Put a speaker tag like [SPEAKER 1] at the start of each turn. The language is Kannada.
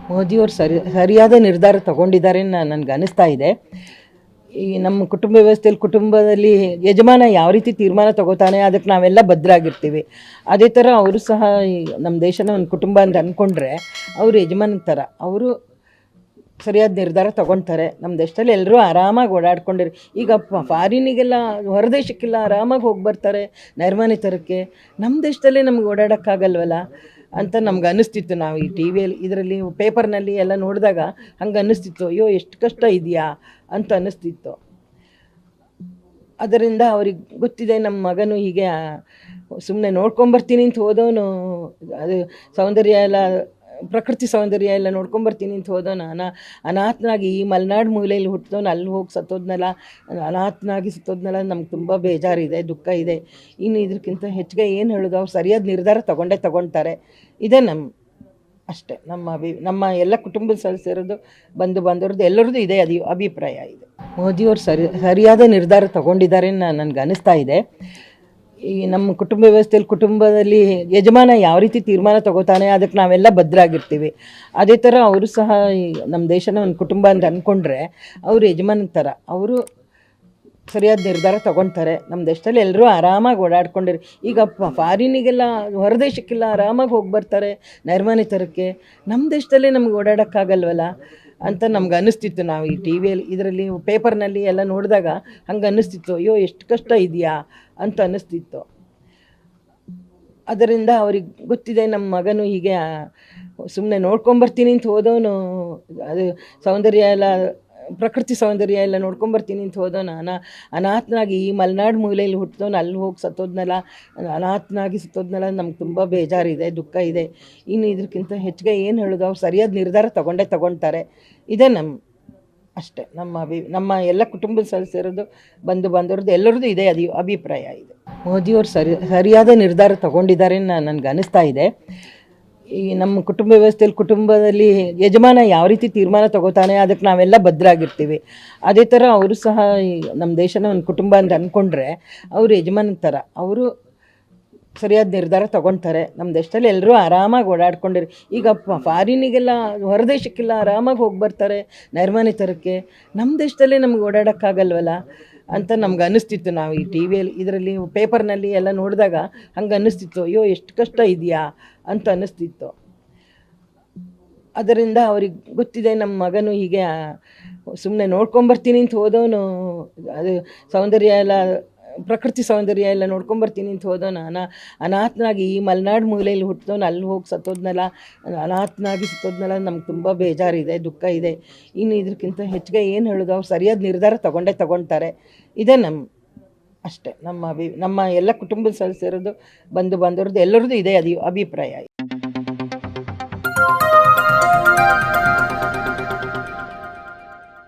[SPEAKER 1] ಮೋದಿಯವರು ಸರಿಯಾದ ನಿರ್ಧಾರ ತಗೊಂಡಿದ್ದಾರೆ ನನಗೆ ಅನಿಸ್ತಾ ಇದೆ. ಈ ನಮ್ಮ ಕುಟುಂಬ ವ್ಯವಸ್ಥೆಯಲ್ಲಿ ಕುಟುಂಬದಲ್ಲಿ ಯಜಮಾನ ಯಾವ ರೀತಿ ತೀರ್ಮಾನ ತಗೋತಾನೆ ಅದಕ್ಕೆ ನಾವೆಲ್ಲ ಬದ್ಧರಾಗಿರ್ತೀವಿ. ಅದೇ ಥರ ಅವರು ಸಹ ನಮ್ಮ ದೇಶನ ಒಂದು ಕುಟುಂಬ ಅಂತ ಅಂದ್ಕೊಂಡ್ರೆ ಅವರು ಯಜಮಾನನ ಥರ ಅವರು ಸರಿಯಾದ ನಿರ್ಧಾರ ತೊಗೊಳ್ತಾರೆ. ನಮ್ಮ ದೇಶದಲ್ಲಿ ಎಲ್ಲರೂ ಆರಾಮಾಗಿ ಓಡಾಡ್ಕೊಂಡಿರಿ. ಈಗ ಫಾರಿನಿಗೆಲ್ಲ ಹೊರದೇಶಕ್ಕೆಲ್ಲ ಆರಾಮಾಗಿ ಹೋಗಿ ಬರ್ತಾರೆ ನೈರ್ಮಲ್ಯ ತರಕ್ಕೆ. ನಮ್ಮ ದೇಶದಲ್ಲೇ ನಮ್ಗೆ ಓಡಾಡೋಕ್ಕಾಗಲ್ವಲ್ಲ ಅಂತ ನಮ್ಗೆ ಅನ್ನಿಸ್ತಿತ್ತು. ನಾವು ಈ ಟಿ ವಿಯಲ್ಲಿ ಇದರಲ್ಲಿ ಪೇಪರ್ನಲ್ಲಿ ಎಲ್ಲ ನೋಡಿದಾಗ ಹಂಗೆ ಅನ್ನಿಸ್ತಿತ್ತು, ಅಯ್ಯೋ ಎಷ್ಟು ಕಷ್ಟ ಇದೆಯಾ ಅಂತ ಅನ್ನಿಸ್ತಿತ್ತು. ಅದರಿಂದ ಅವ್ರಿಗೆ ಗೊತ್ತಿದೆ, ನಮ್ಮ ಮಗನು ಹೀಗೆ ಸುಮ್ಮನೆ ನೋಡ್ಕೊಂಬರ್ತೀನಿ ಅಂತ ಹೋದವನು, ಅದು ಸೌಂದರ್ಯ ಎಲ್ಲ ಪ್ರಕೃತಿ ಸೌಂದರ್ಯ ಎಲ್ಲ ನೋಡ್ಕೊಂಬರ್ತೀನಿ ಅಂತ ಹೋದವನು ಅನಾಥನಾಗಿ ಈ ಮಲೆನಾಡು ಮೂಲೆಯಲ್ಲಿ ಹುಟ್ಟಿದವನು ಅಲ್ಲಿ ಹೋಗಿ ಸತ್ತೋದ್ನಲ್ಲ, ಅನಾಥನಾಗಿ ಸತ್ತೋದ್ನಲ್ಲ. ನಮ್ಗೆ ತುಂಬ ಬೇಜಾರಿದೆ, ದುಃಖ ಇದೆ. ಇನ್ನು ಇದಕ್ಕಿಂತ ಹೆಚ್ಚಿಗೆ ಏನು ಹೇಳೋದು, ಅವ್ರು ಸರಿಯಾದ ನಿರ್ಧಾರ ತಗೊಳ್ತಾರೆ. ಇದೇ ಅಷ್ಟೇ ನಮ್ಮ ಎಲ್ಲ ಕುಟುಂಬದ ಸದಸ್ಯರದ್ದು ಬಂಧು ಬಾಂಧವ್ರದ್ದು ಎಲ್ಲರದ್ದು ಇದೇ ಅಭಿಪ್ರಾಯ ಇದೆ. ಮೋದಿಯವರು ಸರಿಯಾದ ನಿರ್ಧಾರ ತಗೊಂಡಿದ್ದಾರೆ ನನಗೆ ಅನಿಸ್ತಾ ಇದೆ. ಈ ನಮ್ಮ ಕುಟುಂಬ ವ್ಯವಸ್ಥೆಯಲ್ಲಿ ಕುಟುಂಬದಲ್ಲಿ ಯಜಮಾನ ಯಾವ ರೀತಿ ತೀರ್ಮಾನ ತಗೋತಾನೆ ಅದಕ್ಕೆ ನಾವೆಲ್ಲ ಬದ್ಧರಾಗಿರ್ತೀವಿ. ಅದೇ ಥರ ಅವರು ಸಹ ನಮ್ಮ ದೇಶನ ಒಂದು ಕುಟುಂಬ ಅಂತ ಅಂದ್ಕೊಂಡ್ರೆ ಅವರು ಯಜಮಾನನ ಥರ ಅವರು ಸರಿಯಾದ ನಿರ್ಧಾರ ತೊಗೊಳ್ತಾರೆ. ನಮ್ಮ ದೇಶದಲ್ಲಿ ಎಲ್ಲರೂ ಆರಾಮಾಗಿ ಓಡಾಡ್ಕೊಂಡಿರಿ. ಈಗ ಫಾರಿನಿಗೆಲ್ಲ ಹೊರದೇಶಕ್ಕೆಲ್ಲ ಆರಾಮಾಗಿ ಹೋಗಿ ಬರ್ತಾರೆ ನೈರ್ಮಲ್ಯ ತರಕ್ಕೆ. ನಮ್ಮ ದೇಶದಲ್ಲೇ ನಮ್ಗೆ ಓಡಾಡೋಕ್ಕಾಗಲ್ವಲ್ಲ ಅಂತ ನಮ್ಗೆ ಅನ್ನಿಸ್ತಿತ್ತು. ನಾವು ಈ ಟಿ ವಿಯಲ್ಲಿ ಇದರಲ್ಲಿ ಪೇಪರ್ನಲ್ಲಿ ಎಲ್ಲ ನೋಡಿದಾಗ ಹಂಗೆ ಅನ್ನಿಸ್ತಿತ್ತು, ಅಯ್ಯೋ ಎಷ್ಟು ಕಷ್ಟ ಇದೆಯಾ ಅಂತ ಅನ್ನಿಸ್ತಿತ್ತು. ಅದರಿಂದ ಅವ್ರಿಗೆ ಗೊತ್ತಿದೆ, ನಮ್ಮ ಮಗನು ಹೀಗೆ ಸುಮ್ಮನೆ ನೋಡ್ಕೊಂಬರ್ತೀನಿ ಅಂತ ಹೋದವನು, ಅದು ಸೌಂದರ್ಯ ಎಲ್ಲ ಪ್ರಕೃತಿ ಸೌಂದರ್ಯ ಎಲ್ಲ ನೋಡ್ಕೊಂಬರ್ತೀನಿ ಅಂತ ಹೋದವನು ಅನಾಥನಾಗಿ ಈ ಮಲೆನಾಡು ಮೂಲೆಯಲ್ಲಿ ಹುಟ್ಟಿದವನು ಅಲ್ಲಿ ಹೋಗಿ ಸತ್ತೋದ್ನಲ್ಲ, ಅನಾಥನಾಗಿ ಸತ್ತೋದ್ನಲ್ಲ. ನಮ್ಗೆ ತುಂಬ ಬೇಜಾರಿದೆ, ದುಃಖ ಇದೆ. ಇನ್ನು ಇದಕ್ಕಿಂತ ಹೆಚ್ಚಿಗೆ ಏನು ಹೇಳೋದು, ಅವ್ರು ಸರಿಯಾದ ನಿರ್ಧಾರ ತಗೊಳ್ತಾರೆ. ಇದೇ ಅಷ್ಟೇ ನಮ್ಮ ಎಲ್ಲ ಕುಟುಂಬದ ಸದಸ್ಯರದ್ದು ಬಂಧು ಬಾಂಧವ್ರದ್ದು ಎಲ್ಲರದ್ದು ಇದೇ ಅಭಿಪ್ರಾಯ ಇದೆ. ಮೋದಿಯವರು ಸರಿಯಾದ ನಿರ್ಧಾರ ತಗೊಂಡಿದ್ದಾರೆ ನನಗೆ ಅನಿಸ್ತಾ ಇದೆ. ಈ ನಮ್ಮ ಕುಟುಂಬ ವ್ಯವಸ್ಥೆಯಲ್ಲಿ ಕುಟುಂಬದಲ್ಲಿ ಯಜಮಾನ ಯಾವ ರೀತಿ ತೀರ್ಮಾನ ತಗೋತಾನೆ ಅದಕ್ಕೆ ನಾವೆಲ್ಲ ಬದ್ಧರಾಗಿರ್ತೀವಿ. ಅದೇ ಥರ ಅವರು ಸಹ ನಮ್ಮ ದೇಶನ ಒಂದು ಕುಟುಂಬ ಅಂತ ಅಂದ್ಕೊಂಡ್ರೆ ಅವರು ಯಜಮಾನನ ಥರ ಅವರು ಸರಿಯಾದ ನಿರ್ಧಾರ ತೊಗೊಳ್ತಾರೆ. ನಮ್ಮ ದೇಶದಲ್ಲಿ ಎಲ್ಲರೂ ಆರಾಮಾಗಿ ಓಡಾಡ್ಕೊಂಡಿರಿ. ಈಗ ಫಾರಿನಿಗೆಲ್ಲ ಹೊರದೇಶಕ್ಕೆಲ್ಲ ಆರಾಮಾಗಿ ಹೋಗಿ ಬರ್ತಾರೆ ನೈರ್ಮಲ್ಯ ತರಕ್ಕೆ. ನಮ್ಮ ದೇಶದಲ್ಲೇ ನಮ್ಗೆ ಓಡಾಡೋಕ್ಕಾಗಲ್ವಲ್ಲ ಅಂತ ನಮ್ಗೆ ಅನ್ನಿಸ್ತಿತ್ತು. ನಾವು ಈ ಟಿ ವಿಯಲ್ಲಿ ಇದರಲ್ಲಿ ಪೇಪರ್ನಲ್ಲಿ ಎಲ್ಲ ನೋಡಿದಾಗ ಹಂಗೆ ಅನ್ನಿಸ್ತಿತ್ತು, ಅಯ್ಯೋ ಎಷ್ಟು ಕಷ್ಟ ಇದೆಯಾ ಅಂತ ಅನ್ನಿಸ್ತಿತ್ತು. ಅದರಿಂದ ಅವ್ರಿಗೆ ಗೊತ್ತಿದೆ, ನಮ್ಮ ಮಗನು ಹೀಗೆ ಸುಮ್ಮನೆ ನೋಡ್ಕೊಂಬರ್ತೀನಿ ಅಂತ ಹೋದವನು, ಅದು ಸೌಂದರ್ಯ ಎಲ್ಲ ಪ್ರಕೃತಿ ಸೌಂದರ್ಯ ಎಲ್ಲ ನೋಡ್ಕೊಂಬರ್ತೀನಿ ಅಂತ ಹೋದವನು ಅನಾಥನಾಗಿ ಈ ಮಲೆನಾಡು ಮೂಲೆಯಲ್ಲಿ ಹುಟ್ಟಿದವನು ಅಲ್ಲಿ ಹೋಗಿ ಸತ್ತೋದ್ನಲ್ಲ, ಅನಾಥನಾಗಿ ಸತ್ತೋದ್ನಲ್ಲ. ನಮ್ಗೆ ತುಂಬ ಬೇಜಾರಿದೆ, ದುಃಖ ಇದೆ. ಇನ್ನು ಇದಕ್ಕಿಂತ ಹೆಚ್ಚಿಗೆ ಏನು ಹೇಳೋದು, ಅವ್ರು ಸರಿಯಾದ ನಿರ್ಧಾರ ತಗೊಳ್ತಾರೆ. ಇದೇ ಅಷ್ಟೇ ನಮ್ಮ ಎಲ್ಲ ಕುಟುಂಬದ ಸದಸ್ಯರದ್ದು ಬಂಧು ಬಾಂಧವ್ರದ್ದು ಎಲ್ಲರದ್ದು ಇದೇ ಅಭಿಪ್ರಾಯ.